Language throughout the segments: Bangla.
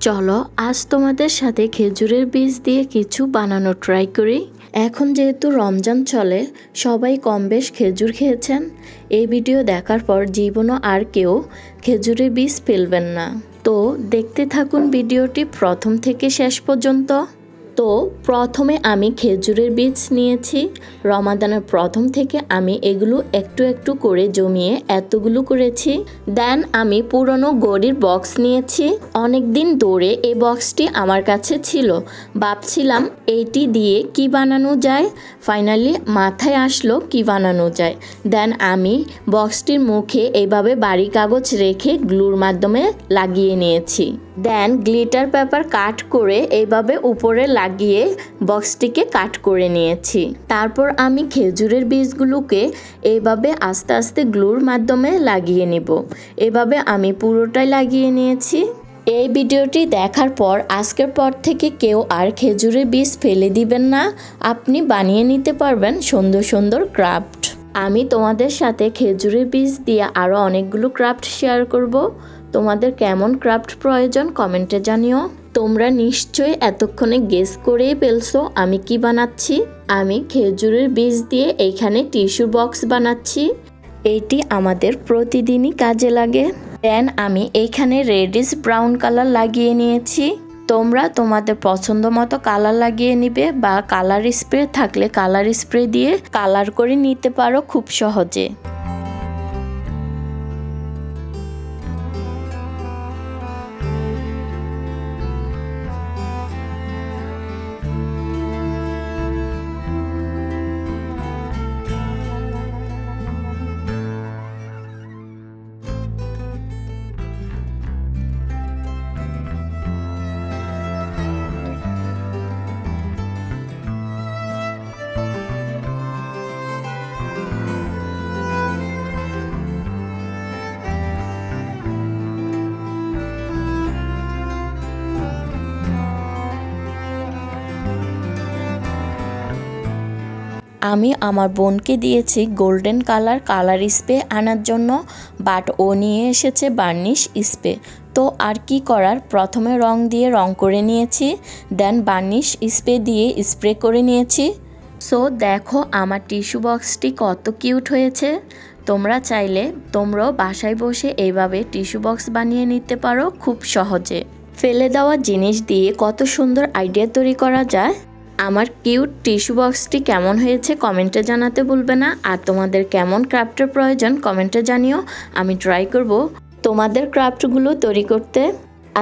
চলো আজ তোমাদের সাথে খেজুরের বীজ দিয়ে কিছু বানানো ট্রাই করি। এখন যেহেতু রমজান চলে, সবাই কম বেশ খেজুর খেয়েছেন। এই ভিডিও দেখার পর জীবনও আর কেউ খেজুরের বীজ ফেলবেন না। তো দেখতে থাকুন ভিডিওটি প্রথম থেকে শেষ পর্যন্ত। তো প্রথমে আমি খেজুরের বীজ নিয়েছি। রমাদানের প্রথম থেকে আমি এগুলো একটু একটু করে জমিয়ে এতগুলো করেছি। দেন আমি পুরনো গড়ির বক্স নিয়েছি। অনেক দিন ধরে এই বক্সটি আমার কাছে ছিল, ভাবছিলাম এইটি দিয়ে কি বানানো যায়। ফাইনালি মাথায় আসলো কি বানানো যায়। দেন আমি বক্সটির মুখে এইভাবে বাড়ি কাগজ রেখে গ্লুর মাধ্যমে লাগিয়ে নিয়েছি। দেন গ্লিটার পেপার কাট করে এইভাবে উপরে লাগিয়ে বক্সটিকে কাট করে নিয়েছি। তারপর আমি খেজুরের বীজগুলোকে এইভাবে আস্তে আস্তে গ্লুর মাধ্যমে লাগিয়ে নিব। এভাবে আমি পুরোটাই লাগিয়ে নিয়েছি। এই ভিডিওটি দেখার পর আজকের পর থেকে কেউ আর খেজুরের বীজ ফেলে দিবেন না। আপনি বানিয়ে নিতে পারবেন সুন্দর সুন্দর ক্রাফট। আমি তোমাদের সাথে খেজুরের বীজ দিয়ে আরও অনেকগুলো ক্রাফট শেয়ার করব। তোমাদের কেমন ক্রাফট প্রয়োজন কমেন্টে জানিও। তোমরা নিশ্চয়ই এতক্ষণে গেস করেই ফেলছো আমি কি বানাচ্ছি। আমি খেজুরের বীজ দিয়ে এইখানে টিস্যু বক্স বানাচ্ছি। এইটি আমাদের প্রতিদিনই কাজে লাগে। দেন আমি এইখানে রেডিশ ব্রাউন কালার লাগিয়ে নিয়েছি। তোমরা তোমাদের পছন্দ মতো কালার লাগিয়ে নিবে, বা কালার স্প্রে থাকলে কালার স্প্রে দিয়ে কালার করে নিতে পারো খুব সহজে। আমি আমার বোনকে দিয়েছি গোল্ডেন কালার স্প্রে আনার জন্য, বাট ও নিয়ে এসেছে বার্নিশ স্প্রে। তো আর কি করার, প্রথমে রং দিয়ে রং করে নিয়েছি, দেন বার্নিশ স্প্রে দিয়ে স্প্রে করে নিয়েছি। সো দেখো আমার টিস্যু বক্সটি কত কিউট হয়েছে। তোমরা চাইলে তোমরাও বাসায় বসে এইভাবে টিস্যু বক্স বানিয়ে নিতে পারো খুব সহজে। ফেলে দেওয়া জিনিস দিয়ে কত সুন্দর আইডিয়া তৈরি করা যায়। আমার কিউট টিস্যু বক্সটি কেমন হয়েছে কমেন্টে জানাতে ভুলবে না। আর তোমাদের কেমন ক্রাফটের প্রয়োজন কমেন্টে জানিও। আমি ট্রাই করব তোমাদের ক্রাফটগুলো তৈরি করতে।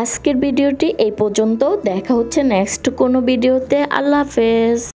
আজকের ভিডিওটি এই পর্যন্ত। দেখা হচ্ছে নেক্সট কোনো ভিডিওতে। আল্লাহ হাফেজ।